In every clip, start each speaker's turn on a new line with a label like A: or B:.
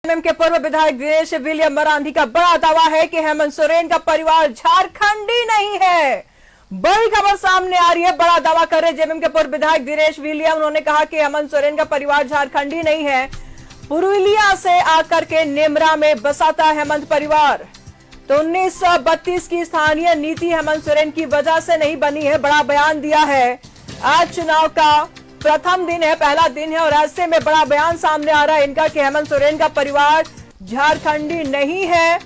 A: JMM के पूर्व विधायक दिनेश विलियम मरांडी का बड़ा दावा है कि हेमंत सोरेन का परिवार झारखंडी नहीं है। बड़ी खबर सामने आ रही है, बड़ा दावा कर रहे जेएमएम के पूर्व विधायक दिनेश विलियम। उन्होंने कहा कि हेमंत सोरेन का परिवार झारखंडी नहीं है, पुरुलिया से आकर के नेमरा में बसा था हेमंत परिवार। तो 1932 की स्थानीय नीति हेमंत सोरेन की वजह से नहीं बनी है, बड़ा बयान दिया है। आज चुनाव का प्रथम दिन है, पहला दिन है और ऐसे में बड़ा बयान सामने आ रहा है इनका कि हेमंत सोरेन का परिवार झारखंडी नहीं है,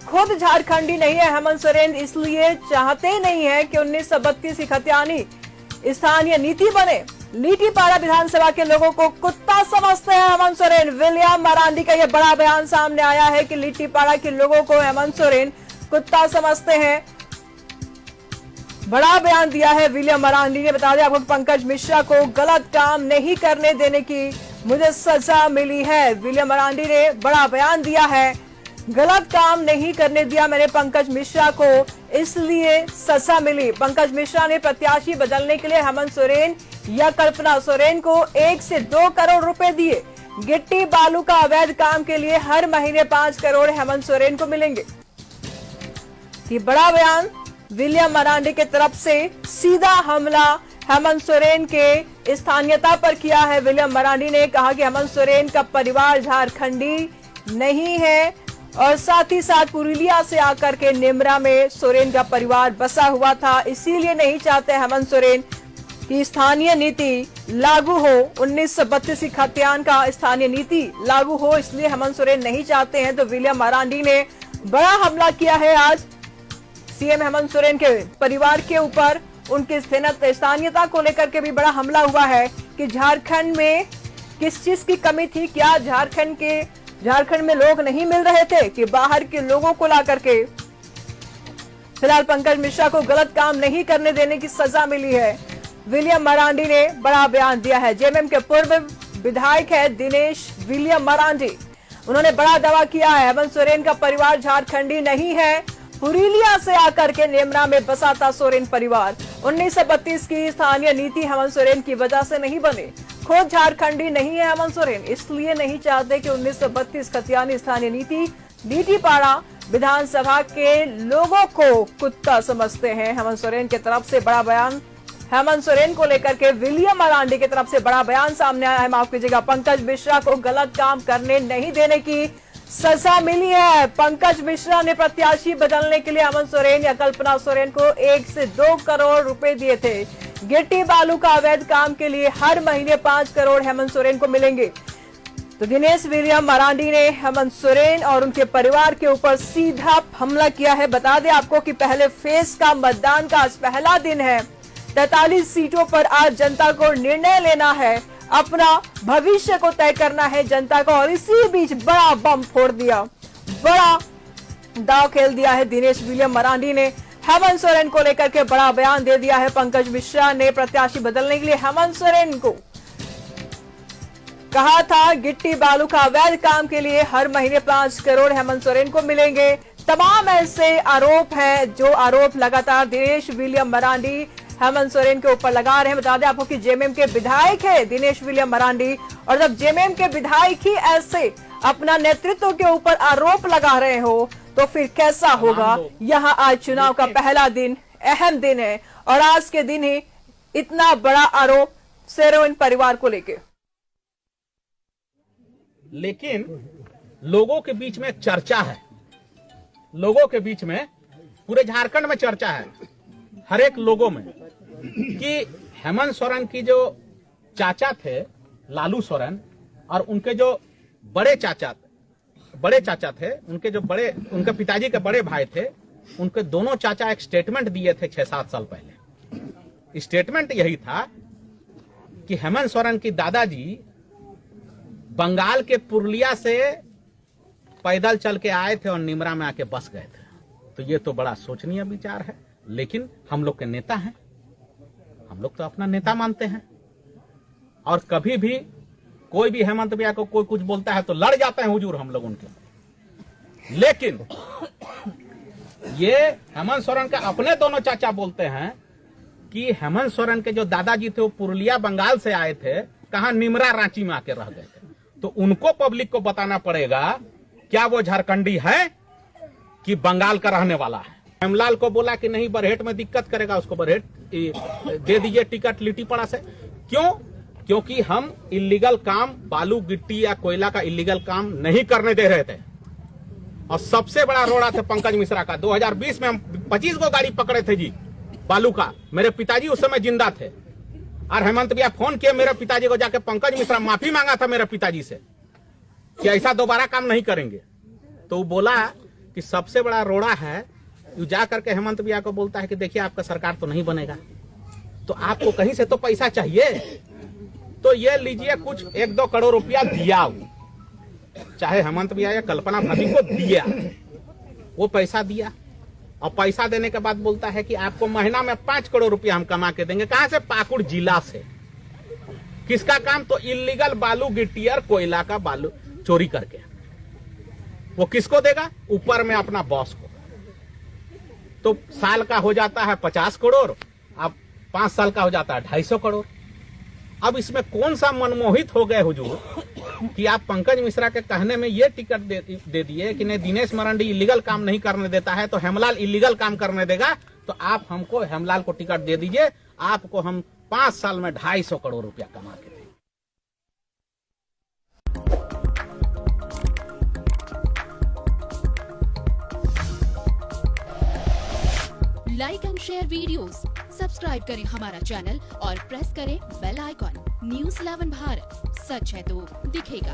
A: खुद झारखंडी नहीं है हेमंत सोरेन, इसलिए चाहते नहीं है कि 1932 की खतियानी स्थानीय नीति बने। लीटीपाड़ा विधानसभा के लोगों को कुत्ता समझते हैं हेमंत सोरेन। विलियम मरांडी का यह बड़ा बयान सामने आया है कि लीटीपाड़ा के लोगों को हेमंत सोरेन कुत्ता समझते हैं। बड़ा बयान दिया है विलियम मरांडी ने। बता दें आपको पंकज मिश्रा को गलत काम नहीं करने देने की मुझे सजा मिली है। विलियम मरांडी ने बड़ा बयान दिया है, गलत काम नहीं करने दिया मैंने पंकज मिश्रा को, इसलिए सजा मिली। पंकज मिश्रा ने प्रत्याशी बदलने के लिए हेमंत सोरेन या कल्पना सोरेन को 1 से 2 करोड़ रुपए दिए। गिट्टी बालू का अवैध काम के लिए हर महीने 5 करोड़ हेमंत सोरेन को मिलेंगे। ये बड़ा बयान विलियम मरांडी की तरफ से सीधा हमला हेमंत सोरेन के स्थानीयता पर किया है। विलियम मरांडी ने कहा कि हेमंत सोरेन का परिवार झारखंडी नहीं है और साथ ही साथ पुरुलिया से आकर के नेमरा में सोरेन का परिवार बसा हुआ था, इसीलिए नहीं चाहते हेमंत सोरेन की स्थानीय नीति लागू हो। 1932 की खतियान का स्थानीय नीति लागू हो, इसलिए हेमंत सोरेन नहीं चाहते हैं। तो विलियम मरांडी ने बड़ा हमला किया है आज सीएम हेमंत सोरेन के परिवार के ऊपर। उनकी स्थानीयता को लेकर के भी बड़ा हमला हुआ है कि झारखंड में किस चीज की कमी थी, क्या झारखंड में लोग नहीं मिल रहे थे कि बाहर के लोगों को ला करके। फिलहाल पंकज मिश्रा को गलत काम नहीं करने देने की सजा मिली है। विलियम मरांडी ने बड़ा बयान दिया है। जेएमएम के पूर्व विधायक है दिनेश विलियम मरांडी, उन्होंने बड़ा दावा किया है हेमंत सोरेन का परिवार झारखंडी नहीं है, पुरुलिया से आकर के नेमरा में बसा था सोरेन परिवार। 1932 की स्थानीय नीति हेमंत सोरेन की वजह से नहीं बनी, खुद झारखंडी नहीं है हेमंत सोरेन, इसलिए नहीं चाहते कि 1932 खतियानी स्थानीय नीति लीटीपाड़ा विधानसभा के लोगों को कुत्ता समझते हैं। हेमंत सोरेन की तरफ से बड़ा बयान हेमंत सोरेन को लेकर के विलियम मरांडी की तरफ से बड़ा बयान सामने आया है। माफ कीजिएगा, पंकज मिश्रा को गलत काम करने नहीं देने की सजा मिली है। पंकज मिश्रा ने प्रत्याशी बदलने के लिए हेमंत सोरेन या कल्पना सोरेन को 1 से 2 करोड़ रुपए दिए थे। गिट्टी बालू का अवैध काम के लिए हर महीने 5 करोड़ हेमंत सोरेन को मिलेंगे। तो दिनेश विलियम मरांडी ने हेमंत सोरेन और उनके परिवार के ऊपर सीधा हमला किया है। बता दें आपको कि पहले फेज का मतदान का आज पहला दिन है। 43 सीटों पर आज जनता को निर्णय लेना है, अपना भविष्य को तय करना है जनता को, और इसी बीच बड़ा बम फोड़ दिया, बड़ा दाव खेल दिया है दिनेश विलियम मरांडी ने। हेमंत सोरेन को लेकर के बड़ा बयान दे दिया है। पंकज मिश्रा ने प्रत्याशी बदलने के लिए हेमंत सोरेन को कहा था गिट्टी बालू का अवैध काम के लिए हर महीने 5 करोड़ हेमंत सोरेन को मिलेंगे। तमाम ऐसे आरोप है जो आरोप लगातार दिनेश विलियम मरांडी हेमंत सोरेन के ऊपर लगा रहे हैं। बता दें आपको कि जेएमएम के विधायक है दिनेश विलियम मरांडी, और जब जेएमएम के विधायक ही ऐसे अपना नेतृत्व के ऊपर आरोप लगा रहे हो तो फिर कैसा होगा। यहाँ आज चुनाव का पहला दिन, अहम दिन है, और आज के दिन ही इतना बड़ा आरोप सोरेन परिवार को लेके।
B: लेकिन लोगों के बीच में चर्चा है, लोगों के बीच में पूरे झारखंड में चर्चा है, हर एक लोगों में, कि हेमंत सोरेन की जो चाचा थे लालू सोरेन और उनके जो बड़े चाचा थे, उनके पिताजी के बड़े भाई थे, उनके दोनों चाचा एक स्टेटमेंट दिए थे 6-7 साल पहले। स्टेटमेंट यही था कि हेमंत सोरेन की दादाजी बंगाल के पुरुलिया से पैदल चल के आए थे और निमरा में आके बस गए थे। तो ये तो बड़ा सोचनीय विचार है, लेकिन हम लोग के नेता हैं, हम लोग तो अपना नेता मानते हैं, और कभी भी कोई भी हेमंत भैया को कोई कुछ बोलता है तो लड़ जाते हैं हुजूर हम लोग उनके। लेकिन ये हेमंत सोरेन का अपने दोनों चाचा बोलते हैं कि हेमंत सोरेन के जो दादाजी थे वो पुरुलिया बंगाल से आए थे, कहां निमरा रांची में आके रह गए थे। तो उनको पब्लिक को बताना पड़ेगा क्या वो झारखंडी है कि बंगाल का रहने वाला है। हेमलाल को बोला कि नहीं बरहेट में दिक्कत करेगा, उसको बरहेट दे दीजिए टिकट लिट्टीपाड़ा से। क्यों? क्योंकि हम इलीगल काम, बालू गिट्टी या कोयला का इलीगल काम नहीं करने दे रहे थे। और सबसे बड़ा रोड़ा था पंकज मिश्रा का। 2020 में हम 25 को गाड़ी पकड़े थे जी बालू का। मेरे पिताजी उस समय जिंदा थे और हेमंत भैया फोन किए मेरे पिताजी को, जाके पंकज मिश्रा माफी मांगा था मेरे पिताजी से कि ऐसा दोबारा काम नहीं करेंगे। तो वो बोला कि सबसे बड़ा रोड़ा है, जा करके हेमंत भैया को बोलता है कि देखिए आपका सरकार तो नहीं बनेगा, तो आपको कहीं से तो पैसा चाहिए, तो ये लीजिए कुछ 1-2 करोड़ रुपया दिया। चाहे हेमंत भैया या कल्पना भाभी को दिया, वो पैसा दिया। और पैसा देने के बाद बोलता है कि आपको महीना में 5 करोड़ रुपया हम कमा के देंगे। कहां से? पाकुड़ जिला से। किसका काम? तो इलीगल बालू गिट्टी और कोयला का बालू चोरी करके। वो किसको देगा? ऊपर में अपना बॉस को। तो साल का हो जाता है 50 करोड़, अब 5 साल का हो जाता है 250 करोड़। अब इसमें कौन सा मनमोहित हो गए हुजूर कि आप पंकज मिश्रा के कहने में ये टिकट दे दिए कि नहीं दिनेश मरांडी इलीगल काम नहीं करने देता है तो हेमलाल इलीगल काम करने देगा, तो आप हमको हेमलाल को टिकट दे दीजिए, आपको हम 5 साल में 250 करोड़ रुपया कमा के देंगे।
C: Like and share videos, subscribe करें हमारा चैनल और प्रेस करें बेल आइकॉन। न्यूज़ 11 भारत, सच है तो दिखेगा।